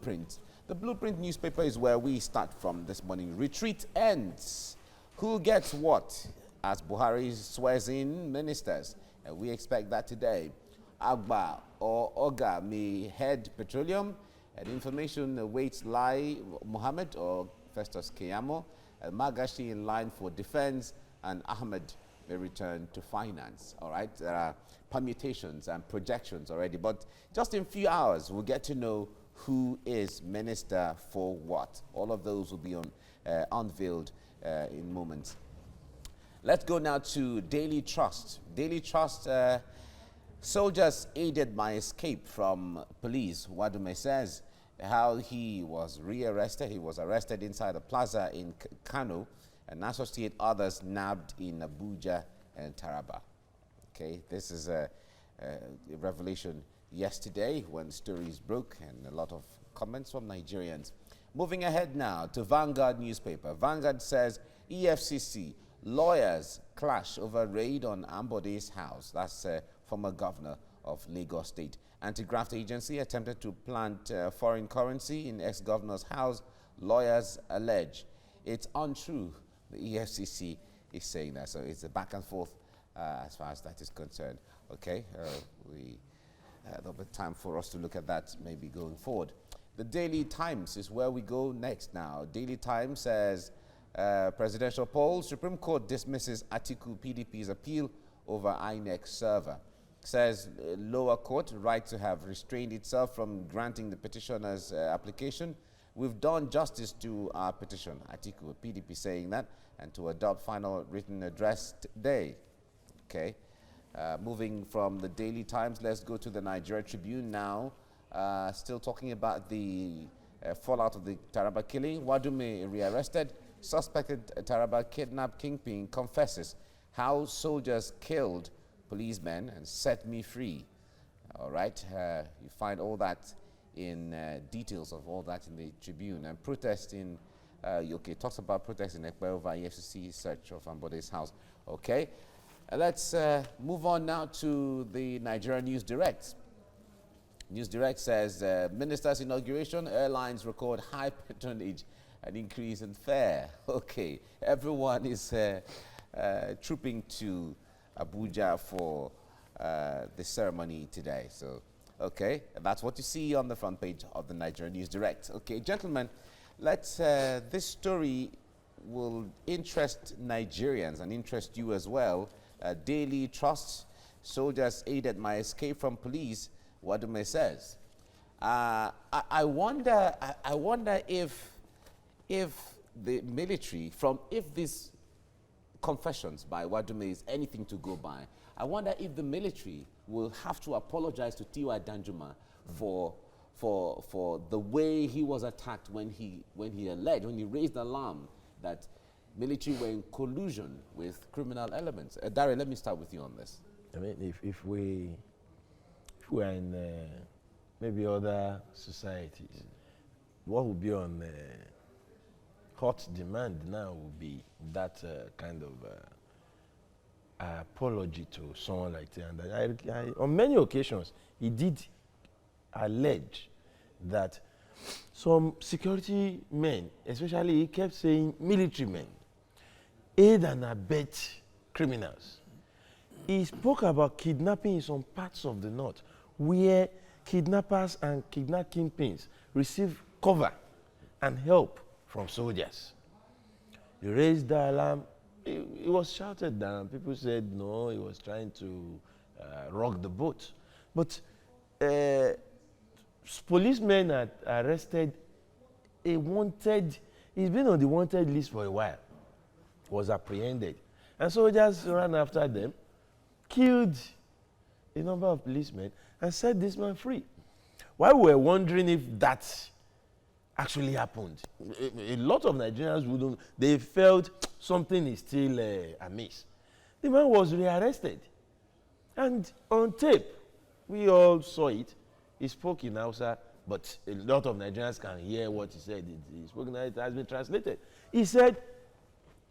Blueprint. The Blueprint newspaper is where we start from this morning. Retreat ends. Who gets what? As Buhari swears in ministers. And we expect that today. Agba or Oga may head petroleum. And information awaits Lai Mohammed or Festus Keyamo. Magashi in line for defense. And Ahmed may return to finance. All right, there are permutations and projections already. But just in a few hours, we'll get to know who is minister for what. All of those will be unveiled in moments. Let's go now to Daily Trust. Daily Trust, soldiers aided my escape from police. Wadume says how he was rearrested. He was arrested inside a plaza in Kano, and associate others nabbed in Abuja and Taraba. Okay, this is a revelation yesterday when stories broke and a lot of comments from Nigerians. Moving ahead now to Vanguard newspaper. Vanguard says EFCC lawyers clash over raid on Ambode's house. That's former governor of Lagos State. Anti-graft agency attempted to plant foreign currency in ex-governor's house. Lawyers allege it's untrue. The EFCC is saying that. So it's a back and forth as far as that is concerned. Okay, there'll be time for us to look at that maybe going forward. The Daily Times is where we go next now. Daily Times says presidential poll, Supreme Court dismisses Atiku PDP's appeal over INEC server. Says lower court right to have restrained itself from granting the petitioner's application. We've done justice to our petition, Atiku, PDP saying that, and to adopt final written address today. Okay. Moving from the Daily Times, let's go to the Nigeria Tribune now. Still talking about the fallout of the Taraba killing. Wadume rearrested. Suspected Taraba kidnap kingpin confesses how soldiers killed policemen and set me free. All right. You find all that in details of all that in the Tribune. And protest in, okay, talks about protest in Ekpe over EFCC search of Ambode's house. Okay. Let's move on now to the Nigeria News Direct. News Direct says, minister's inauguration, airlines record high patronage and increase in fare. Okay, everyone is trooping to Abuja for the ceremony today. So, okay, that's what you see on the front page of the Nigeria News Direct. Okay, gentlemen, let's, this story will interest Nigerians and interest you as well. Daily Trust, soldiers aided my escape from police, Wadume says. I wonder if the military, if these confessions by Wadume is anything to go by, I wonder if the military will have to apologize to T.Y. Danjuma for the way he was attacked when he raised alarm that military were in collusion with criminal elements. Dari, let me start with you on this. I mean, if we are in maybe other societies, what would be on hot demand now would be that kind of apology to someone like that. And I, on many occasions, he did allege that some security men, especially he kept saying military men, aid and abet criminals. He spoke about kidnapping in some parts of the north where kidnappers and kidnapping kingpins receive cover and help from soldiers. He raised the alarm. It was shouted down. People said no, he was trying to rock the boat. But policemen are arrested. He's been on the wanted list for a while. Was apprehended. And soldiers ran after them, killed a number of policemen, and set this man free. While we were wondering if that actually happened, a lot of Nigerians they felt something is still amiss. The man was rearrested. And on tape, we all saw it. He spoke in Hausa, but a lot of Nigerians can hear what he said. He spoke in it has been translated. He said,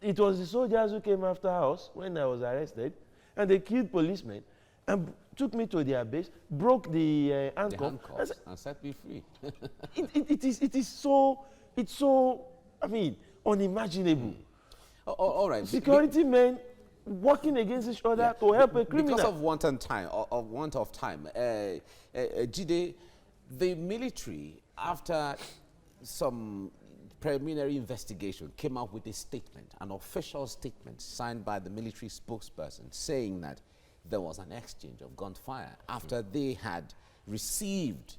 it was the soldiers who came after us when I was arrested, and they killed policemen. and took me to their base, broke the The handcuff, handcuffs and set me free. it is so, it's so, I mean, unimaginable. All right. Security men working against each other to help a criminal. Because of want of time, Jide, the military, after some preliminary investigation, came out with a statement, an official statement signed by the military spokesperson, saying that there was an exchange of gunfire after they had received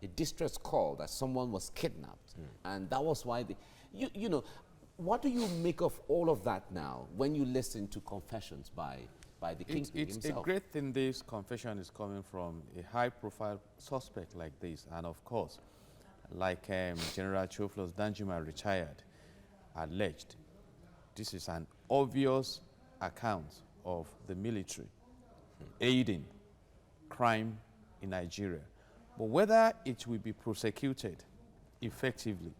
a distress call that someone was kidnapped, and that was why they, you know, what do you make of all of that now when you listen to confessions by the kingpin himself? It's a great thing this confession is coming from a high-profile suspect like this, and of course, like General Theophilus Danjuma retired, alleged, this is an obvious account of the military aiding crime in Nigeria. But whether it will be prosecuted effectively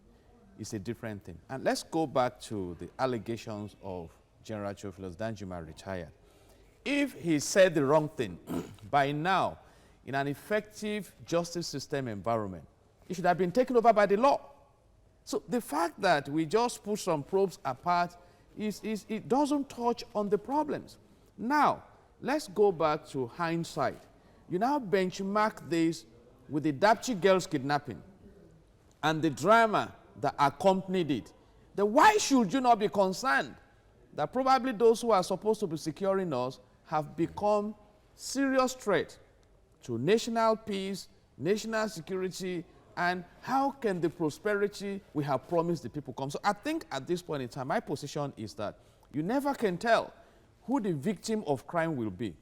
is a different thing. And let's go back to the allegations of General Theophilus Danjuma retired. If he said the wrong thing, by now, in an effective justice system environment, it should have been taken over by the law. So the fact that we just put some probes apart, it doesn't touch on the problems. Now, let's go back to hindsight. You now benchmark this with the Dapchi girls kidnapping and the drama that accompanied it. Then why should you not be concerned that probably those who are supposed to be securing us have become serious threat to national peace, national security, and how can the prosperity we have promised the people come? So I think at this point in time, my position is that you never can tell who the victim of crime will be,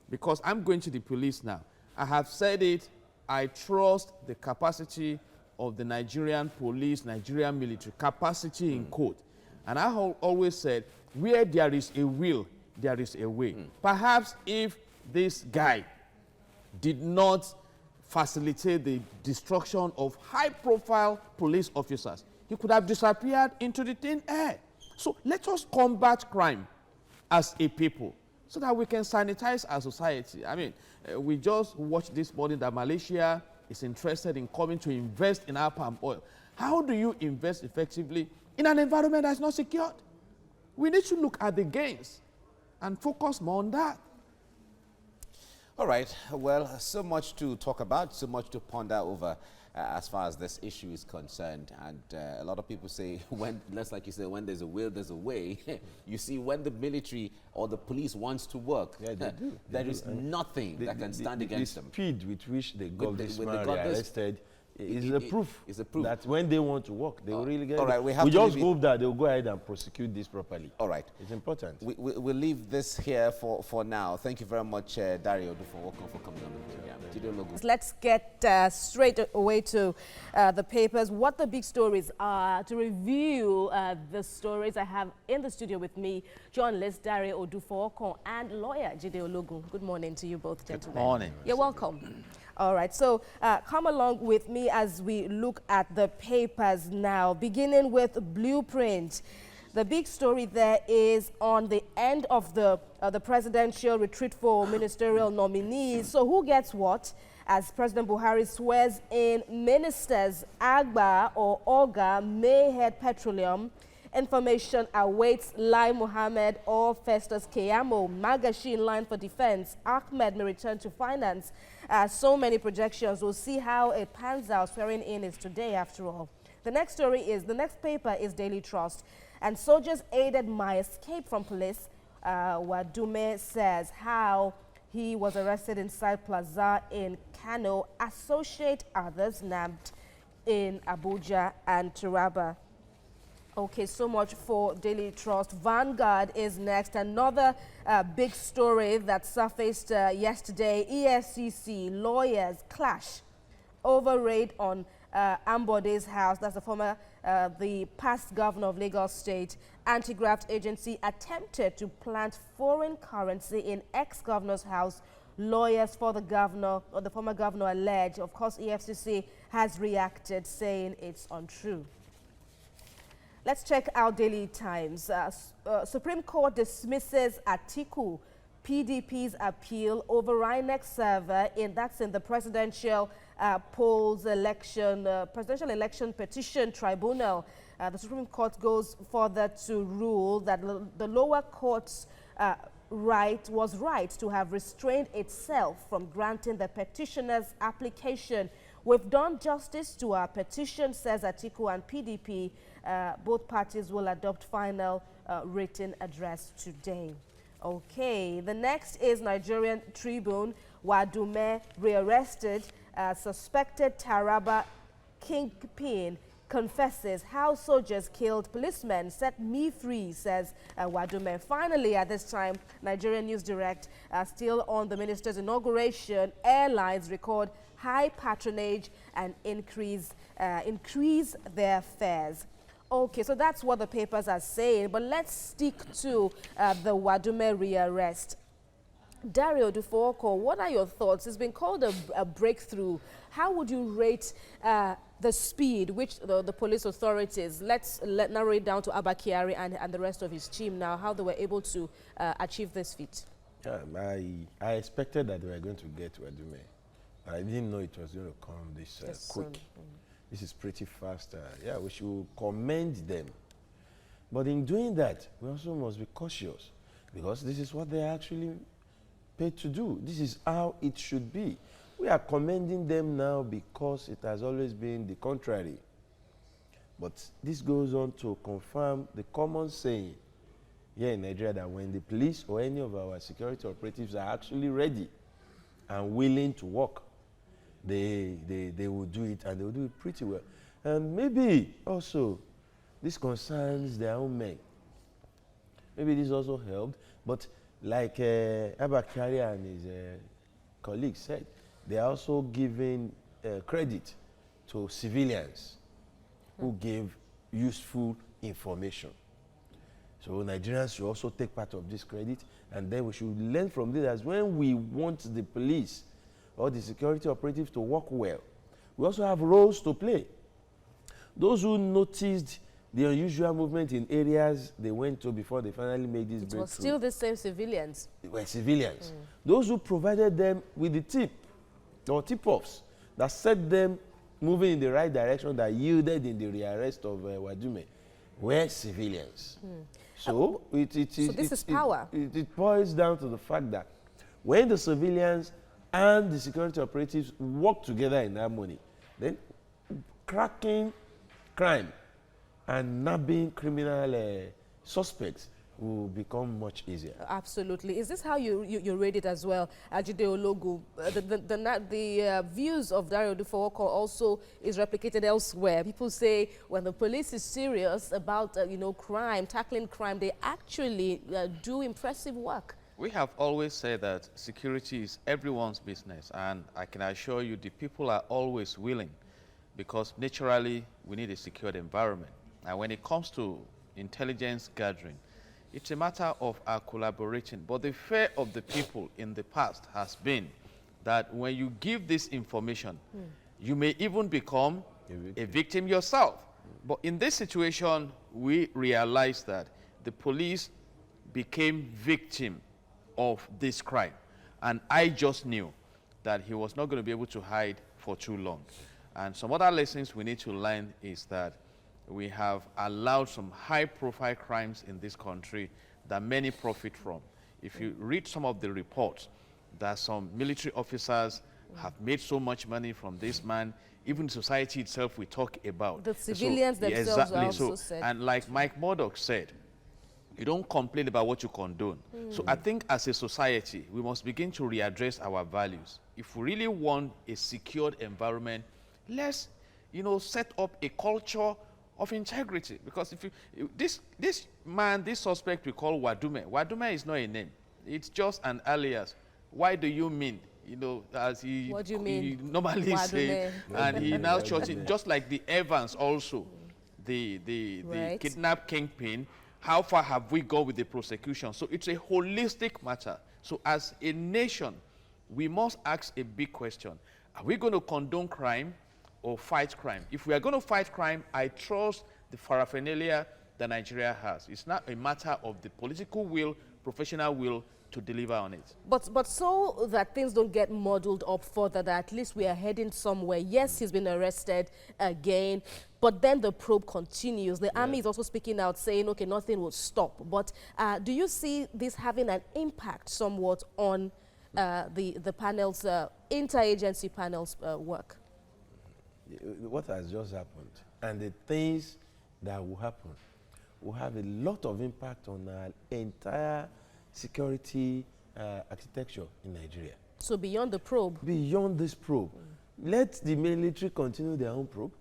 because I'm going to the police now. I have said it, I trust the capacity of the Nigerian police, Nigerian military, capacity in quote. And I have always said, where there is a will, there is a way. Perhaps if this guy did not facilitate the destruction of high-profile police officers, he could have disappeared into the thin air. So let us combat crime as a people so that we can sanitize our society. I mean, we just watched this morning that Malaysia is interested in coming to invest in our palm oil. How do you invest effectively in an environment that's not secured? We need to look at the gains and focus more on that. All right. Well, so much to talk about, so much to ponder over as far as this issue is concerned. And a lot of people say, when, just like you said, when there's a will, there's a way. You see, when the military or the police wants to work, there is nothing that can stand against them. The speed with which they got this man arrested is a proof that when they want to work, they will really get it. All right, we just hope that they'll go ahead and prosecute this properly. All right. It's important. We'll leave this here for now. Thank you very much, Dario, for coming on the program. Let's get straight away to the papers, what the big stories are. To review the stories, I have in the studio with me journalist Dario Odufo and lawyer Jide Ologun. Good morning to you both, gentlemen. Good morning. You're welcome. All right, so come along with me as we look at the papers now, beginning with Blueprint. The big story there is on the end of the presidential retreat for ministerial nominees. So who gets what? As President Buhari swears in ministers, Agba or Oga may head petroleum. Information awaits Lai Mohammed or Festus Keyamo. Magashi in line for defense. Ahmed may return to finance. So many projections. We'll see how it pans out. Swearing in is today, after all. The next story is, the next paper is Daily Trust. And soldiers aided my escape from police. Wadume says how he was arrested inside Plaza in Kano. Associate others nabbed in Abuja and Taraba. Okay, so much for Daily Trust. Vanguard is next. Another big story that surfaced yesterday. EFCC lawyers clash over raid on Ambode's house. That's the past governor of Lagos State. Anti-graft agency attempted to plant foreign currency in ex-governor's house. Lawyers for the governor, or the former governor, allege. Of course, EFCC has reacted, saying it's untrue. Let's check our Daily Times. Supreme Court dismisses Atiku PDP's appeal over INEC server that's in the presidential presidential election petition tribunal. The Supreme Court goes further to rule that the lower court's was right to have restrained itself from granting the petitioner's application. We've done justice to our petition, says Atiku and PDP. Both parties will adopt final written address today. Okay, the next is Nigerian Tribune. Wadume rearrested, suspected Taraba kingpin confesses how soldiers killed policemen, set me free, says Wadume. Finally, at this time, Nigerian News Direct, still on the minister's inauguration, airlines record high patronage and increase their fares. Okay, so that's what the papers are saying, but let's stick to the Wadume rearrest. Dario Dufoko, what are your thoughts? It's been called a breakthrough. How would you rate the speed which the police authorities, let's narrow it down to Abba Kyari and the rest of his team now, how they were able to achieve this feat? I expected that they were going to get Wadume. I didn't know it was going to come this quick. This is pretty fast. Yeah, we should commend them. But in doing that, we also must be cautious because this is what they're actually paid to do. This is how it should be. We are commending them now because it has always been the contrary. But this goes on to confirm the common saying here in Nigeria that when the police or any of our security operatives are actually ready and willing to work, they will do it, and they will do it pretty well. And maybe also this concerns their own men. Maybe this also helped, but like Abba Kyari and his colleagues said, they are also giving credit to civilians who gave useful information. So Nigerians should also take part of this credit, and then we should learn from this as when we want the police or the security operatives to work well, we also have roles to play. Those who noticed the unusual movement in areas they went to before they finally made this breakthrough. It was still the same civilians. They were civilians. Those who provided them with the tip or tip-offs that set them moving in the right direction that yielded in the rearrest of Wadume were civilians. So, so this is power. It boils down to the fact that when the civilians and the security operatives work together in harmony, then cracking crime and nabbing criminal suspects will become much easier. Absolutely. Is this how you read it as well, Ajide Ologu? The views of Dario Dufoko also is replicated elsewhere. People say when the police is serious about crime, tackling crime, they actually do impressive work. We have always said that security is everyone's business, and I can assure you the people are always willing, because naturally we need a secured environment. And when it comes to intelligence gathering, it's a matter of our collaborating. But the fear of the people in the past has been that when you give this information, you may even become a victim yourself. But in this situation, we realized that the police became victim of this crime. And I just knew that he was not going to be able to hide for too long. And some other lessons we need to learn is that we have allowed some high-profile crimes in this country that many profit from. If you read some of the reports, that some military officers have made so much money from this man, even society itself we talk about. The civilians themselves are also said. And like Mike Murdoch said, you don't complain about what you condone. So I think as a society, we must begin to readdress our values. If we really want a secured environment, let's set up a culture of integrity. Because if this suspect we call Wadume is not a name. It's just an alias. Why do you mean? As he, what do you mean? He normally says, and he now shorting, just like the Evans also, the kidnap kingpin. How far have we gone with the prosecution? So it's a holistic matter. So as a nation, we must ask a big question. Are we going to condone crime or fight crime? If we are going to fight crime, I trust the paraphernalia that Nigeria has. It's not a matter of the political will, professional will to deliver on it. But so that things don't get muddled up further, that at least we are heading somewhere. Yes, he's been arrested again, but then the probe continues. The army is also speaking out, saying, okay, nothing will stop. But do you see this having an impact somewhat on the panel's, interagency panel's work? What has just happened and the things that will happen will have a lot of impact on our entire security architecture in Nigeria. So beyond the probe? Beyond this probe. Let the military continue their own probe.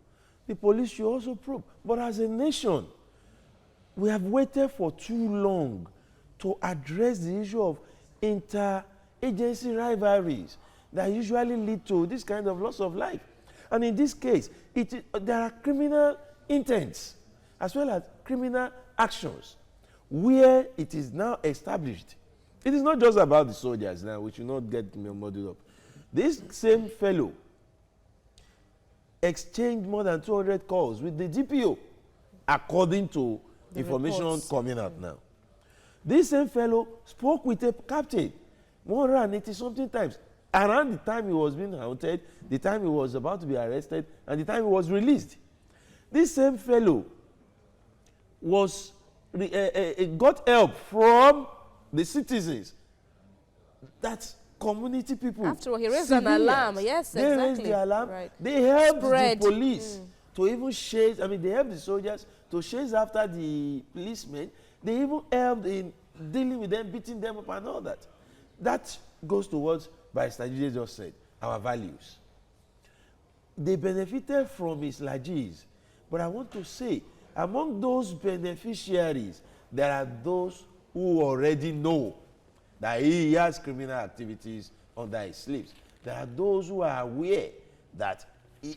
The police should also probe. But as a nation, we have waited for too long to address the issue of interagency rivalries that usually lead to this kind of loss of life. And in this case, there are criminal intents as well as criminal actions where it is now established. It is not just about the soldiers now, we should not get muddled up. This same fellow exchanged more than 200 calls with the DPO, according to the information reports coming out now. This same fellow spoke with a captain 180-something times, around the time he was being haunted, the time he was about to be arrested, and the time he was released. This same fellow was got help from the citizens. That's community people. After all, he raised an alarm. Yes, they exactly. Raised the alarm. Right. They helped the police to even chase. I mean, they helped the soldiers to chase after the policemen. They even helped in dealing with them, beating them up and all that. That goes towards, by Stajide just said, our values. They benefited from his largesse. But I want to say, among those beneficiaries, there are those who already know that he has criminal activities under his sleeves. There are those who are aware that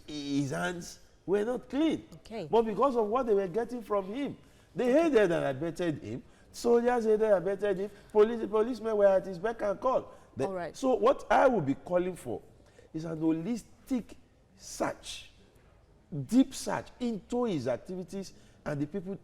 his hands were not clean. Okay. But because of what they were getting from him, they hated and abetted him. Soldiers hated and abetted him. Policemen were at his beck and call. All right. So what I will be calling for is an holistic search, deep search into his activities and the people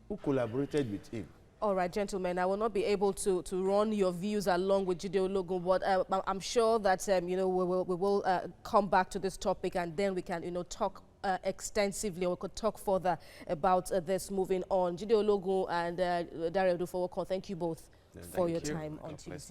who collaborated with him. All right, gentlemen, I will not be able to run your views along with Jide Ologun, but I'm sure that we will come back to this topic, and then we can talk extensively, or we could talk further about this moving on. Jide Ologun and Dare Odufowoko, thank you both for your time on TVC.